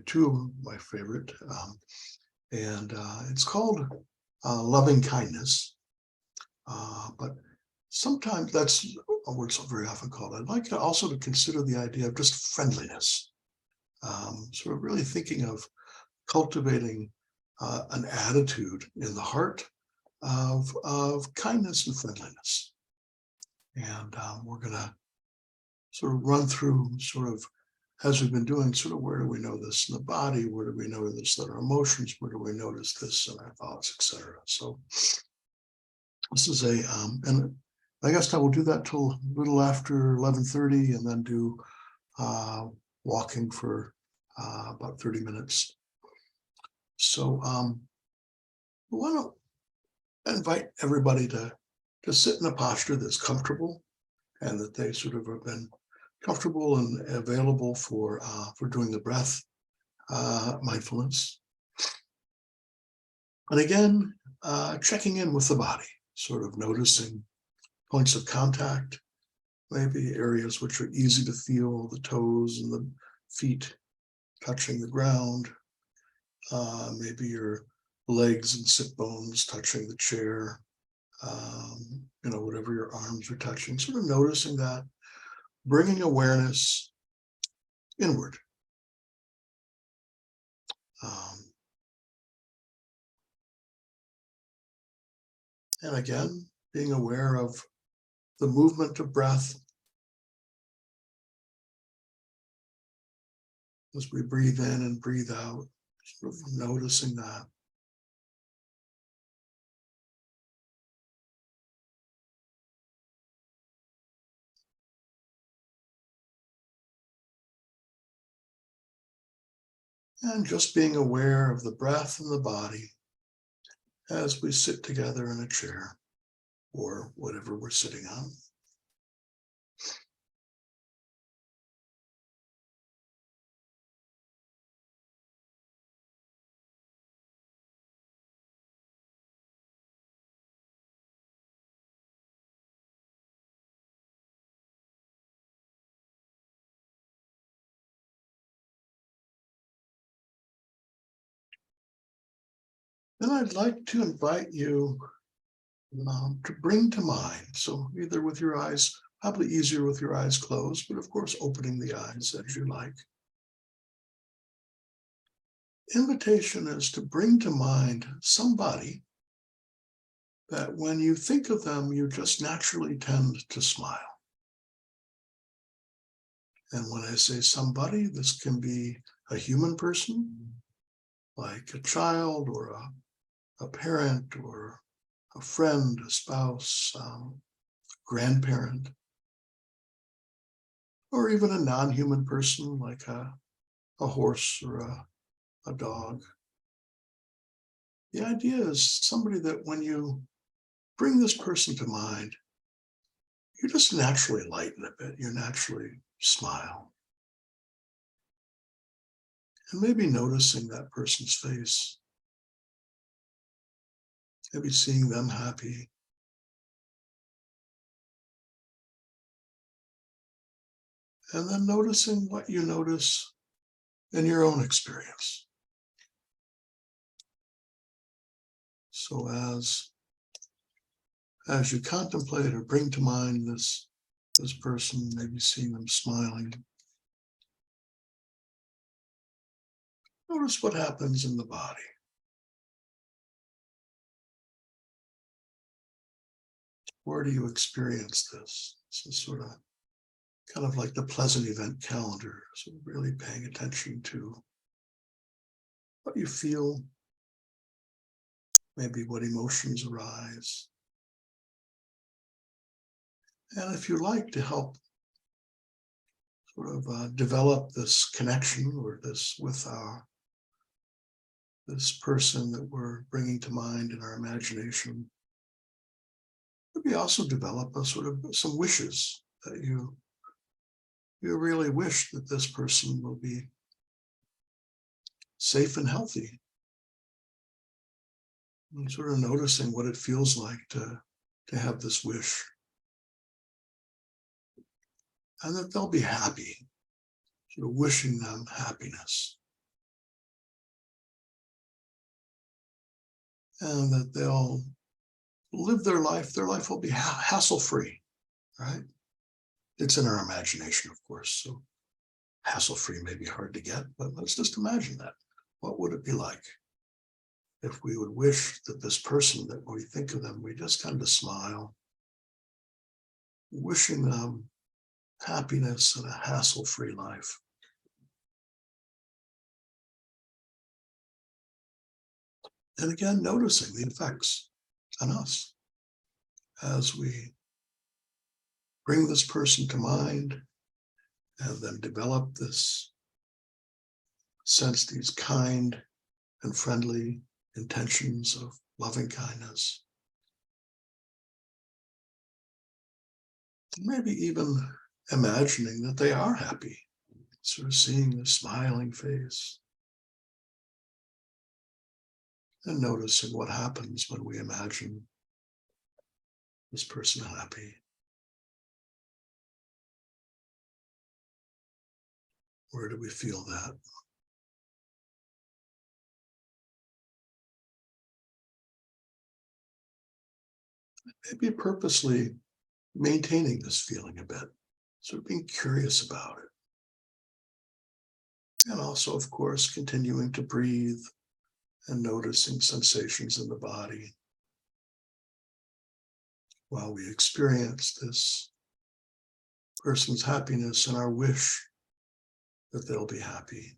two of my favorite, and it's called loving kindness. But sometimes that's a word so very often called. I'd like to also to consider the idea of just friendliness, sort of really thinking of cultivating an attitude in the heart of kindness and friendliness. And we're going to sort of run through sort of, as we've been doing, sort of where do we know this in the body? Where do we notice that our emotions? Where do we notice this in our thoughts, etc.? So this is and I guess I will do that till a little after 11:30, and then do walking for about 30 minutes. So I want to invite everybody to sit in a posture that's comfortable, and that they sort of have been comfortable and available for doing the breath mindfulness. And again, checking in with the body, sort of noticing points of contact, maybe areas which are easy to feel, the toes and the feet touching the ground, maybe your legs and sit bones touching the chair, whatever your arms are touching, sort of noticing that, bringing awareness inward. And again, being aware of the movement of breath as we breathe in and breathe out, sort of noticing that. And just being aware of the breath and the body as we sit together in a chair or whatever we're sitting on. And I'd like to invite you to bring to mind, so either with your eyes, probably easier with your eyes closed, but of course opening the eyes as you like. Invitation is to bring to mind somebody that when you think of them, you just naturally tend to smile. And when I say somebody, this can be a human person, like a child or a parent or a friend, a spouse, grandparent, or even a non-human person like a horse or a dog. The idea is somebody that when you bring this person to mind, you just naturally lighten a bit, you naturally smile. And maybe noticing that person's face, maybe seeing them happy. And then noticing what you notice in your own experience. So as you contemplate or bring to mind this person, maybe seeing them smiling, notice what happens in the body. Where do you experience this? This is sort of kind of like the pleasant event calendar. So really paying attention to what you feel, maybe what emotions arise. And if you like to help sort of develop this connection or this with this person that we're bringing to mind in our imagination, maybe also develop a sort of some wishes that you really wish that this person will be safe and healthy. And sort of noticing what it feels like to have this wish. And that they'll be happy, sort of wishing them happiness. and that they'll live their life. Their life will be hassle-free, right? It's in our imagination, of course, so hassle-free may be hard to get, but let's just imagine that. What would it be like if we would wish that this person, that when we think of them, we just kind of smile, wishing them happiness and a hassle-free life. And again, noticing the effects on us as we bring this person to mind and then develop this sense, these kind and friendly intentions of loving kindness. Maybe even imagining that they are happy, sort of seeing the smiling face and noticing what happens when we imagine this person happy. Where do we feel that? Maybe purposely maintaining this feeling a bit, sort of being curious about it. And also, of course, continuing to breathe and noticing sensations in the body while we experience this person's happiness and our wish that they'll be happy.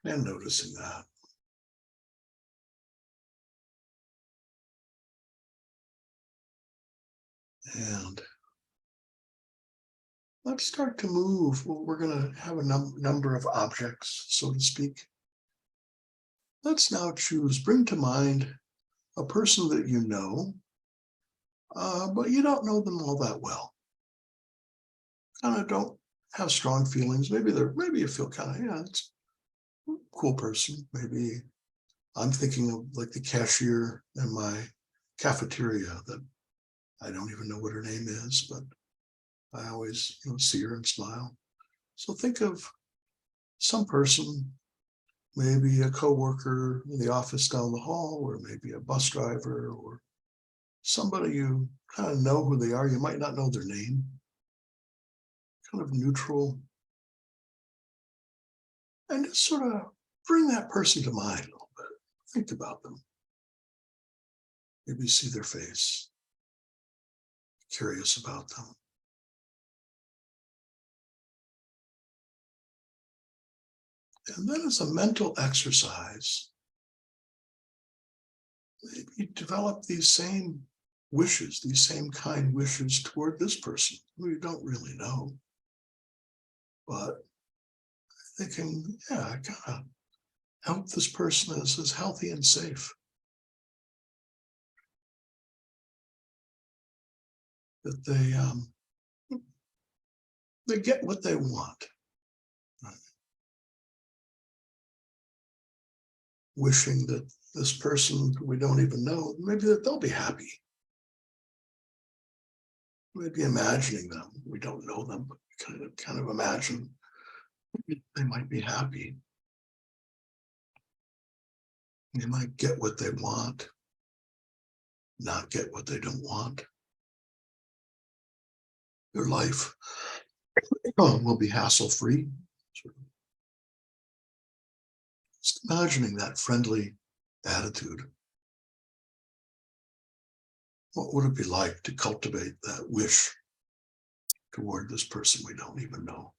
And noticing that. And let's start to move. Well, we're going to have a number of objects, so to speak. Let's now choose, bring to mind a person that you know, but you don't know them all that well. Kind of don't have strong feelings. Maybe you feel kind of, yeah, it's a cool person. Maybe I'm thinking of like the cashier in my cafeteria that I don't even know what her name is, but I always, see her and smile. So think of some person, maybe a coworker in the office down the hall, or maybe a bus driver, or somebody you kind of know who they are. You might not know their name. Kind of neutral. And just sort of bring that person to mind a little bit. Think about them. Maybe see their face. Curious about them. And then as a mental exercise, maybe develop these same wishes, these same kind wishes toward this person who you don't really know. But thinking, yeah, I gotta help this person is healthy and safe. That they get what they want. Right? Wishing that this person we don't even know, maybe that they'll be happy. Maybe imagining them. We don't know them, but kind of imagine they might be happy. They might get what they want, not get what they don't want. Their life will be hassle-free. Just imagining that friendly attitude. What would it be like to cultivate that wish toward this person we don't even know?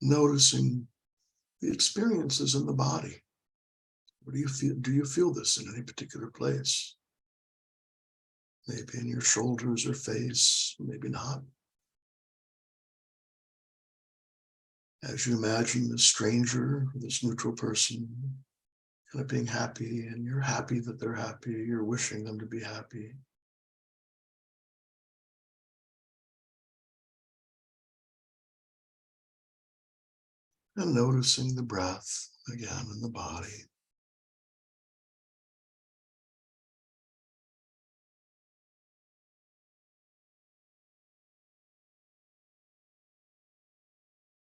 Noticing the experiences in the body. What do you feel? Do you feel this in any particular place? Maybe in your shoulders or face, maybe not. As you imagine this stranger, this neutral person, kind of being happy, and you're happy that they're happy, you're wishing them to be happy. and noticing the breath again in the body.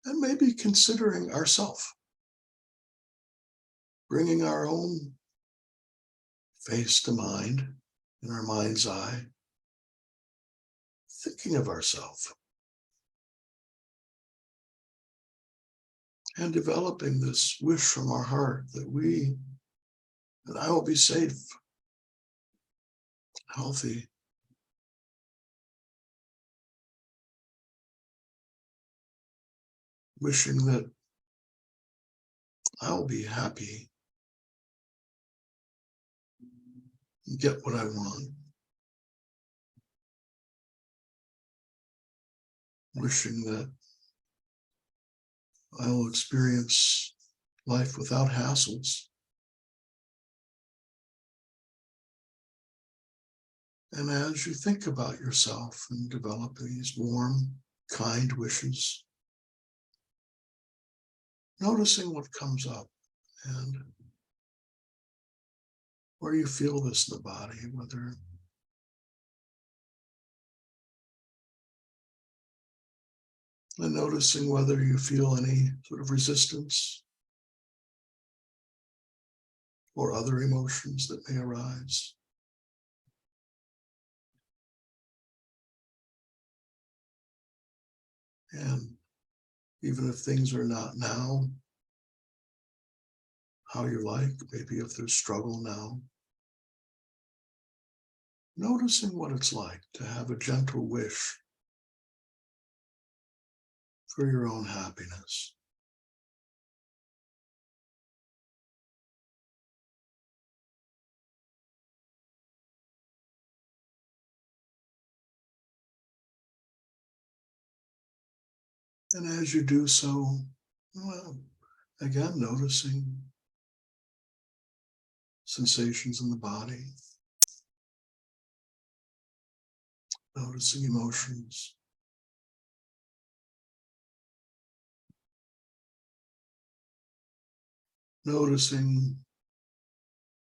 And maybe considering ourself, bringing our own face to mind in our mind's eye, thinking of ourselves and developing this wish from our heart that I will be safe, healthy, wishing that I'll be happy and get what I want, wishing that I will experience life without hassles. And as you think about yourself and develop these warm, kind wishes, noticing what comes up and where you feel this in the body, and noticing whether you feel any sort of resistance or other emotions that may arise. And even if things are not now how you like, maybe if there's struggle now, noticing what it's like to have a gentle wish for your own happiness. And as you do so, well, again, noticing sensations in the body, noticing emotions, noticing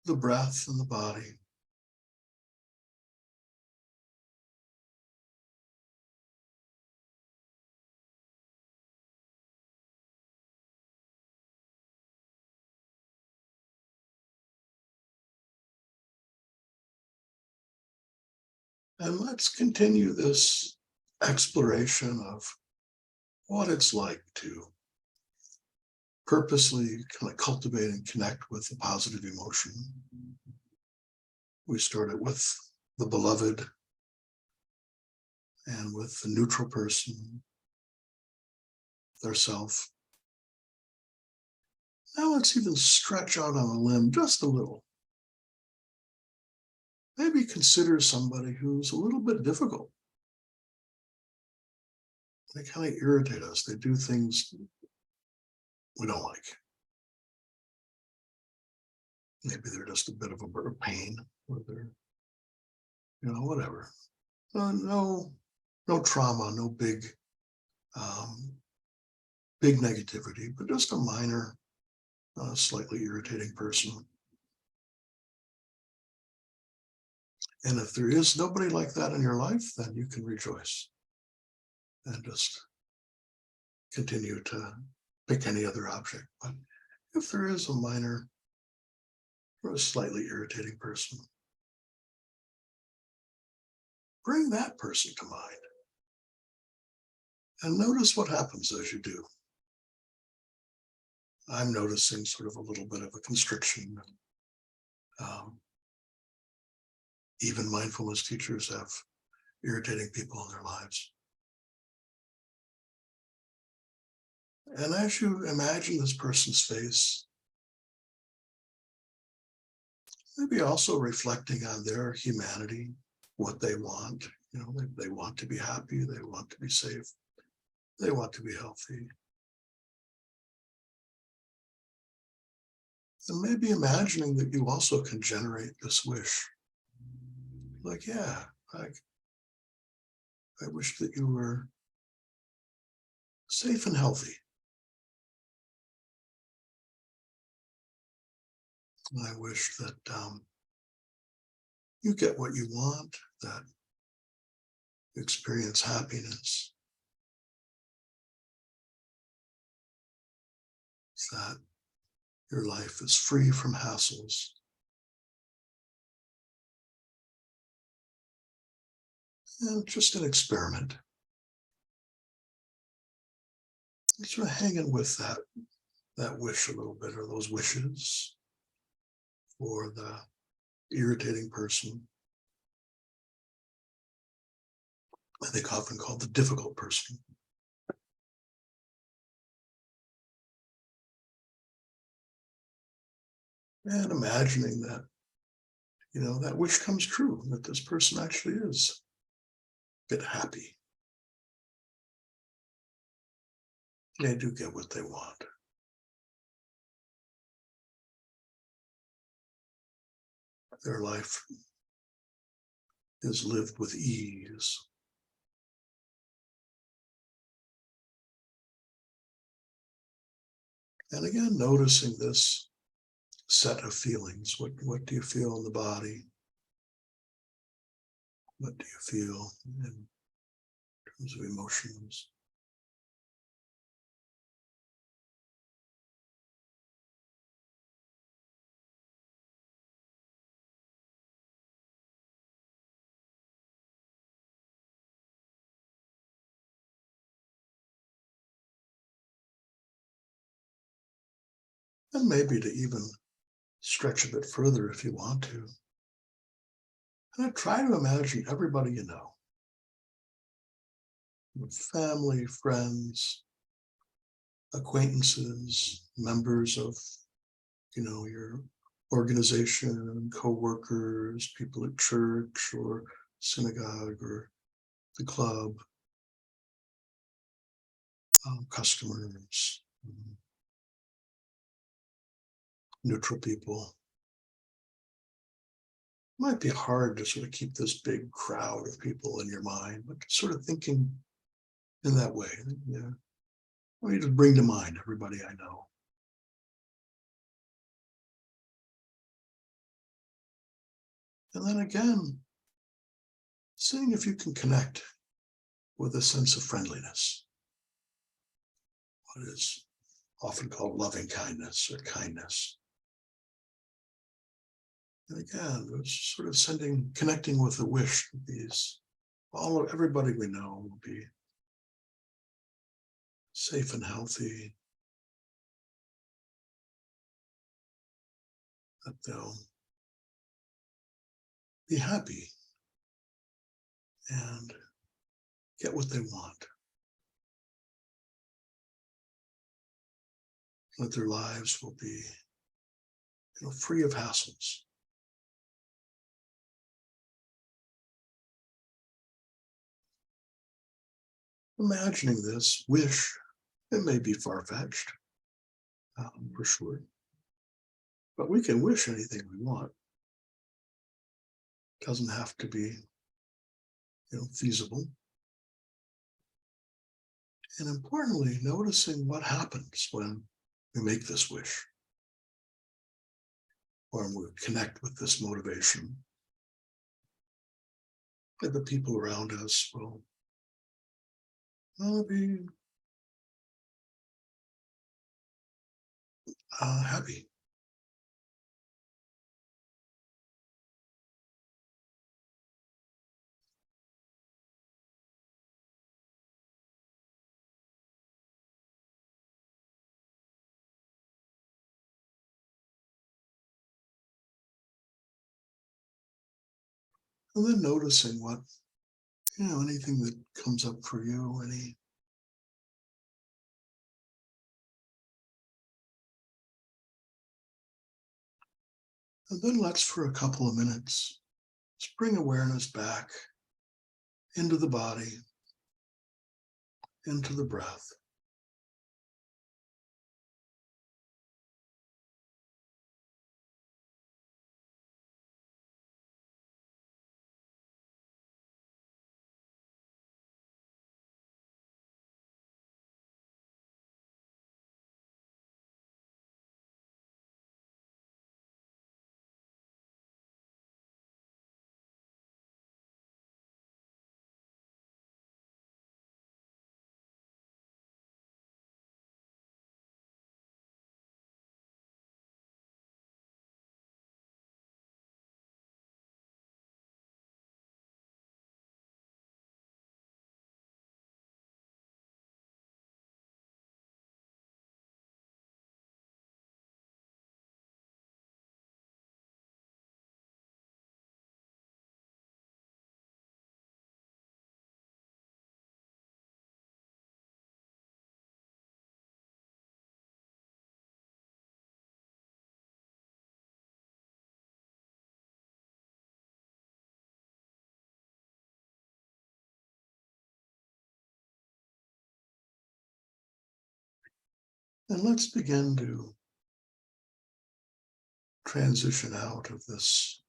the breath in the body. And let's continue this exploration of what it's like to purposely kind of cultivate and connect with a positive emotion. We started with the beloved and with the neutral person, ourself. Now let's even stretch out on a limb just a little. Maybe consider somebody who's a little bit difficult. They kind of irritate us. They do things we don't like. Maybe they're just a bit of a pain, or they're, whatever. No trauma, no big negativity, but just a minor, slightly irritating person. And if there is nobody like that in your life, then you can rejoice and just continue to pick any other object. But if there is a minor or a slightly irritating person, bring that person to mind and notice what happens as you do. I'm noticing sort of a little bit of a constriction. Even mindfulness teachers have irritating people in their lives. And as you imagine this person's face, maybe also reflecting on their humanity, what they want. They want to be happy, they want to be safe, they want to be healthy. And maybe imagining that you also can generate this wish. Like, yeah, I wish that you were safe and healthy. I wish that you get what you want, that you experience happiness, that your life is free from hassles, and just an experiment. Sort of hanging with that wish a little bit, or those wishes for the irritating person. I think often called the difficult person. And imagining that, that wish comes true, that this person actually is a bit happy. They do get what they want. Their life is lived with ease. And again, noticing this set of feelings. What do you feel in the body? What do you feel in terms of emotions? And maybe to even stretch a bit further if you want to. And try to imagine everybody you know, family, friends, acquaintances, members of, your organization, co-workers, people at church or synagogue or the club, customers, neutral people. It might be hard to sort of keep this big crowd of people in your mind, but sort of thinking in that way. Yeah. I mean, just bring to mind everybody I know. And then again, seeing if you can connect with a sense of friendliness, what is often called loving kindness or kindness. And again, it's sort of connecting with the wish that everybody we know will be safe and healthy, that they'll be happy and get what they want, that their lives will be free of hassles. Imagining this wish, it may be far-fetched, for sure, but we can wish anything we want. It doesn't have to be, feasible. And importantly, noticing what happens when we make this wish, or we connect with this motivation, that the people around us will be happy. And then noticing what, anything that comes up for you, and then let's, for a couple of minutes, just bring awareness back into the body, into the breath. And let's begin to transition out of this,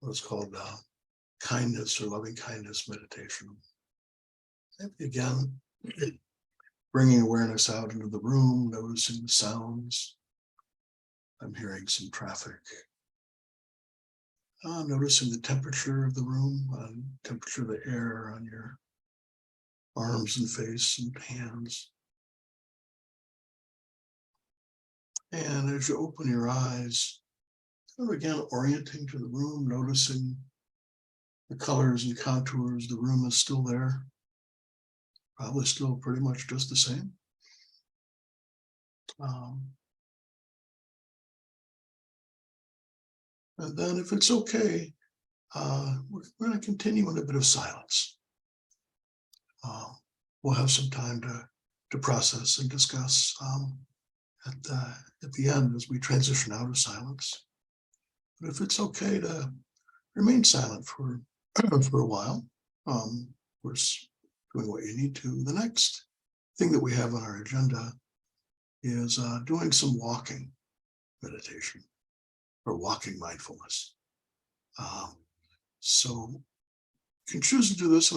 what's called kindness or loving kindness meditation. Maybe again, bringing awareness out into the room, noticing the sounds. I'm hearing some traffic. Noticing the temperature of the room, temperature of the air on your arms and face and hands. And as you open your eyes, kind of again orienting to the room, noticing the colors and contours. The room is still there, probably still pretty much just the same. And then if it's okay, we're going to continue in a bit of silence. We'll have some time to process and discuss at the end as we transition out of silence. But if it's okay to remain silent for for a while, of course, doing what you need to. The next thing that we have on our agenda is doing some walking meditation or walking mindfulness. So you can choose to do this in a